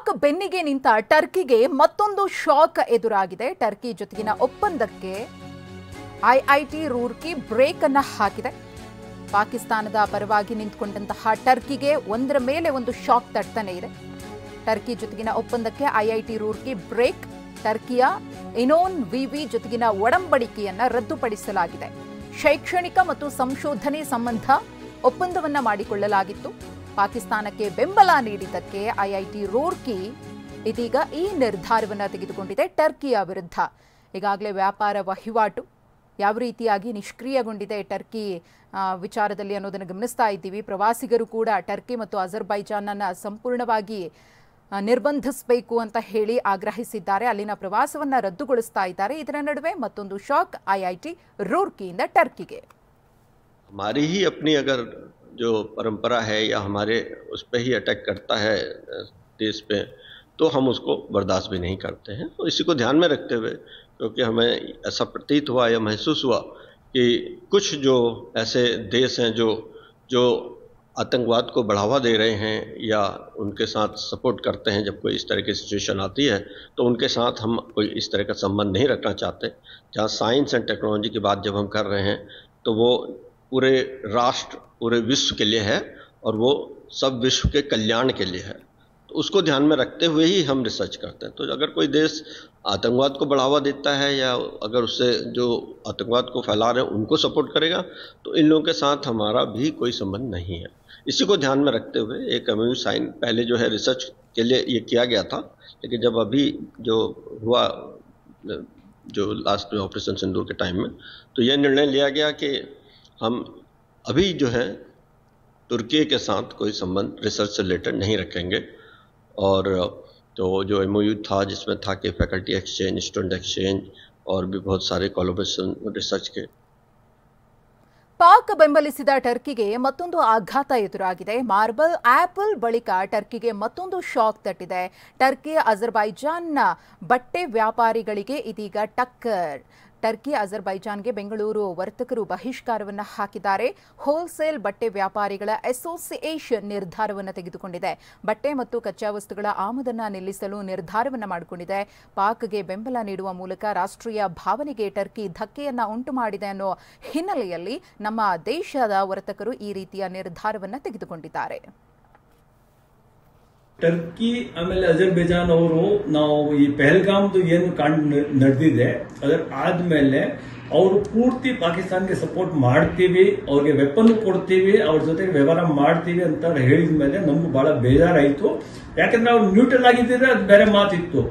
ಪಾಕ್ ಬೆನ್ನಿಗೆ ನಿಂತ ಟರ್ಕಿಗೆ ಮತ್ತೊಂದು ಶಾಕ್ ಎದುರಾಗಿದೆ. ಟರ್ಕಿ ಜೊತೆಗಿನ ಒಪ್ಪಂದಕ್ಕೆ ಐಐಟಿ ರೂರ್ಕಿ ಬ್ರೇಕ್ ಅನ್ನು ಹಾಕಿದೆ. ಪಾಕಿಸ್ತಾನದ ಪರವಾಗಿ ನಿಂತುಕೊಂಡಂತಹ ಟರ್ಕಿಗೆ ಒಂದರ ಮೇಲೆ ಒಂದು ಶಾಕ್ ತಟ್ತಾನೆ ಇದೆ. ಟರ್ಕಿ ಜೊತೆಗಿನ ಒಪ್ಪಂದಕ್ಕೆ ಐಐಟಿ ರೂರ್ಕಿ ಬ್ರೇಕ್. ಟರ್ಕಿಯ ಇನೋನ್ ವಿವಿ ಜೊತೆಗಿನ ಒಡಂಬಡಿಕೆಯನ್ನು ರದ್ದುಪಡಿಸಲಾಗಿದೆ. ಶೈಕ್ಷಣಿಕ ಮತ್ತು ಸಂಶೋಧನೆ ಸಂಬಂಧ ಒಪ್ಪಂದವನ್ನ ಮಾಡಿಕೊಳ್ಳಲಾಗಿತ್ತು. ಪಾಕಿಸ್ತಾನಕ್ಕೆ ಬೆಂಬಲ ನೀಡಿದ್ದಕ್ಕೆ ಐಐಟಿ ರೂರ್ಕಿ ಇದೀಗ ಈ ನಿರ್ಧಾರವನ್ನು ತೆಗೆದುಕೊಂಡಿದೆ ಟರ್ಕಿಯ ವಿರುದ್ಧ. ಈಗಾಗಲೇ ವ್ಯಾಪಾರ ವಹಿವಾಟು ಯಾವ ರೀತಿಯಾಗಿ ನಿಷ್ಕ್ರಿಯಗೊಂಡಿದೆ ಟರ್ಕಿ ವಿಚಾರದಲ್ಲಿ ಅನ್ನೋದನ್ನು ಗಮನಿಸ್ತಾ ಇದ್ದೀವಿ. ಪ್ರವಾಸಿಗರು ಕೂಡ ಟರ್ಕಿ ಮತ್ತು ಅಜರ್ಬೈಜಾನ್ನ ಸಂಪೂರ್ಣವಾಗಿ ನಿರ್ಬಂಧಿಸಬೇಕು ಅಂತ ಹೇಳಿ ಆಗ್ರಹಿಸಿದ್ದಾರೆ. ಅಲ್ಲಿನ ಪ್ರವಾಸವನ್ನ ರದ್ದುಗೊಳಿಸ್ತಾ ಇದ್ದಾರೆ. ಇದರ ನಡುವೆ ಮತ್ತೊಂದು ಶಾಕ್ ಐಐಟಿ ರೂರ್ಕಿಯಿಂದ ಟರ್ಕಿಗೆ. हमारी ही अपनी अगर जो परंपरा है या हमारे उस पर ही अटैक करता है देश पे, तो हम उसको बर्दाश्त भी नहीं करते हैं. तो इसी को ध्यान में रखते हुए, क्योंकि हमें ऐसा प्रतीत हुआ या महसूस हुआ कि कुछ जो ऐसे देश हैं जो आतंकवाद को बढ़ावा दे रहे हैं या उनके साथ सपोर्ट करते हैं, जब कोई इस तरह की सिचुएशन आती है तो उनके साथ हम कोई इस तरह का संबंध नहीं रखना चाहते. जहाँ साइंस एंड टेक्नोलॉजी की बात जब हम कर रहे हैं तो वो पूरे राष्ट्र, पूरे विश्व के लिए है और वो सब विश्व के कल्याण के लिए है. तो उसको ध्यान में रखते हुए ही हम रिसर्च करते हैं. तो अगर कोई देश आतंकवाद को बढ़ावा देता है या अगर उससे जो आतंकवाद को फैला रहे हैं उनको सपोर्ट करेगा, तो इन लोगों के साथ हमारा भी कोई संबंध नहीं है. इसी को ध्यान में रखते हुए एक एमओयू साइन पहले जो है रिसर्च के लिए ये किया गया था, लेकिन जब अभी जो हुआ जो लास्ट में ऑपरेशन सिंदूर के टाइम में, तो यह निर्णय लिया गया कि हम अभी जो है तुर्की के साथ कोई संबंध रिसर्च से रिलेटेड नहीं रखेंगे. और तो जो एमओयू था जिसमें था कि फैकल्टी एक्सचेंज, स्टूडेंट एक्सचेंज और भी बहुत सारे कोलैबोरेशन रिसर्च के. ಪಾಕ್ ಬೆಂಬಲಿಸಿದ ಟರ್ಕಿಗೆ ಮತ್ತೊಂದು ಆಘಾತ ಎದುರಾಗಿದೆ. ಮಾರ್ಬಲ್ ಆಪಲ್ ಬಳಿಕ ಟರ್ಕಿಗೆ ಮತ್ತೊಂದು ಶಾಕ್ ತಟ್ಟಿದೆ. ಟರ್ಕಿ ಅಜರ್ಬೈಜಾನ್ನ ಬಟ್ಟೆ ವ್ಯಾಪಾರಿಗಳಿಗೆ ಇದೀಗ ಟಕ್ಕರ್. ಟರ್ಕಿ ಅಜರ್ಬೈಜಾನ್ಗೆ ಬೆಂಗಳೂರು ವರ್ತಕರು ಬಹಿಷ್ಕಾರವನ್ನು ಹಾಕಿದ್ದಾರೆ. ಹೋಲ್ಸೇಲ್ ಬಟ್ಟೆ ವ್ಯಾಪಾರಿಗಳ ಅಸೋಸಿಯೇಷನ್ ನಿರ್ಧಾರವನ್ನು ತೆಗೆದುಕೊಂಡಿದೆ. ಬಟ್ಟೆ ಮತ್ತು ಕಚ್ಚಾ ವಸ್ತುಗಳ ಆಮದನ್ನು ನಿಲ್ಲಿಸಲು ನಿರ್ಧಾರವನ್ನು ಮಾಡಿಕೊಂಡಿದೆ. ಪಾಕ್ಗೆ ಬೆಂಬಲ ನೀಡುವ ಮೂಲಕ ರಾಷ್ಟ್ರೀಯ ಭಾವನೆಗೆ ಟರ್ಕಿ ಧಕ್ಕೆಯನ್ನು ಉಂಟು ಮಾಡಿದೆ ಅನ್ನೋ ಹಿನ್ನೆಲೆಯಲ್ಲಿ ನಮ್ಮ ದೇಶದ ವರ್ತಕರು ಈ ರೀತಿಯ ನಿರ್ಧಾರವನ್ನು ತೆಗೆದುಕೊಂಡಿದ್ದಾರೆ. ಟರ್ಕಿ ಆಮೇಲೆ ಅಜರ್ಬೈಜಾನ್ ಅವರು ನಾವು ಈ ಪೆಹಲ್ಗಾಮ್ದು ಏನು ಕಾಂಡ್ ನಡೆದಿದೆ ಅದರ ಆದ್ಮೇಲೆ ಅವರು ಪೂರ್ತಿ ಪಾಕಿಸ್ತಾನ್ಗೆ ಸಪೋರ್ಟ್ ಮಾಡ್ತೀವಿ, ಅವ್ರಿಗೆ ವೆಪನ್ ಕೊಡ್ತೀವಿ, ಅವ್ರ ಜೊತೆಗೆ ವ್ಯವಹಾರ ಮಾಡ್ತೀವಿ ಅಂತ ಹೇಳಿದ ಮೇಲೆ ನಮ್ಗೆ ಬಹಳ ಬೇಜಾರಾಯಿತು. ಯಾಕಂದ್ರೆ ಅವ್ರು ನ್ಯೂಟ್ರಲ್ ಆಗಿದ್ದರೆ ಅದು ಬೇರೆ ಮಾತಿತ್ತು.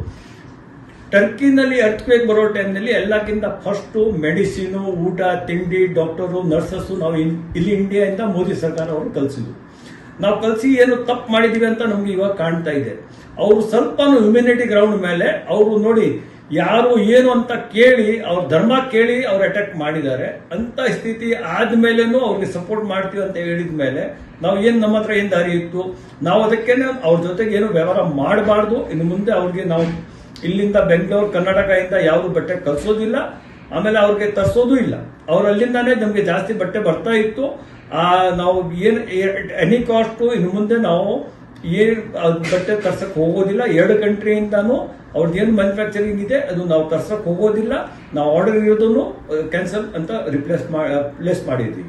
ಟರ್ಕಿನಲ್ಲಿ ಅರ್ಥಕ್ವೇಕ್ ಬರೋ ಟೈಮ್ನಲ್ಲಿ ಎಲ್ಲಕ್ಕಿಂತ ಫಸ್ಟ್ ಮೆಡಿಸಿನು, ಊಟ, ತಿಂಡಿ, ಡಾಕ್ಟರು, ನರ್ಸಸ್ ನಾವು ಇಲ್ಲಿ ಇಂಡಿಯಾದಿಂದ ಮೋದಿ ಸರ್ಕಾರ ಅವರು ಕಲಿಸಿದ್ರು. ನಾವು ಕಲಿಸಿ ಏನು ತಪ್ಪು ಮಾಡಿದೀವಿ ಅಂತ ನಮ್ಗೆ ಇವಾಗ ಕಾಣ್ತಾ ಇದೆ. ಅವರು ಸ್ವಲ್ಪ ಹ್ಯುಮ್ಯಾನಿಟಿ ಗ್ರೌಂಡ್ ಮೇಲೆ ಅವರು ನೋಡಿ ಯಾರು ಏನು ಅಂತ ಕೇಳಿ ಅವ್ರ ಧರ್ಮ ಕೇಳಿ ಅವ್ರು ಅಟ್ಯಾಕ್ ಮಾಡಿದ್ದಾರೆ. ಅಂತ ಸ್ಥಿತಿ ಆದ್ಮೇಲೆನೂ ಅವ್ರಿಗೆ ಸಪೋರ್ಟ್ ಮಾಡ್ತೀವಿ ಅಂತ ಹೇಳಿದ ಮೇಲೆ ನಾವು ಏನ್ ನಮ್ಮ ಹತ್ರ ಏನ್ ದಾರಿ ಇತ್ತು, ನಾವು ಅದಕ್ಕೇನೆ ಅವ್ರ ಜೊತೆಗೆ ಏನು ವ್ಯವಹಾರ ಮಾಡಬಾರ್ದು. ಇನ್ನು ಮುಂದೆ ಅವ್ರಿಗೆ ನಾವು ಇಲ್ಲಿಂದ ಬೆಂಗಳೂರು ಕರ್ನಾಟಕದಿಂದ ಯಾವುದು ಬಟ್ಟೆ ಕಲ್ಸೋದಿಲ್ಲ, ಆಮೇಲೆ ಅವ್ರಿಗೆ ತರಿಸೋದು ಇಲ್ಲ. ಅವ್ರು ಅಲ್ಲಿಂದಾನೇ ನಮ್ಗೆ ಜಾಸ್ತಿ ಬಟ್ಟೆ ಬರ್ತಾ ಇತ್ತು. ನಾವು ಏನ್ ಎನಿ ಕಾಸ್ಟ್ ಇನ್ನು ಮುಂದೆ ನಾವು ಏನ್ ಬಟ್ಟೆ ತರ್ಸಕ್ ಹೋಗೋದಿಲ್ಲ. 2 ಕಂಟ್ರಿಯಿಂದಾನು ಅವ್ರದ್ದು ಏನು ಮ್ಯಾನುಫ್ಯಾಕ್ಚರಿಂಗ್ ಇದೆ ಅದು ನಾವು ತರ್ಸಕ್ ಹೋಗೋದಿಲ್ಲ. ನಾವು ಆರ್ಡರ್ ಇರೋದನ್ನು ಕ್ಯಾನ್ಸಲ್ ಅಂತ ಪ್ಲೇಸ್ ಮಾಡಿದ್ದೀವಿ.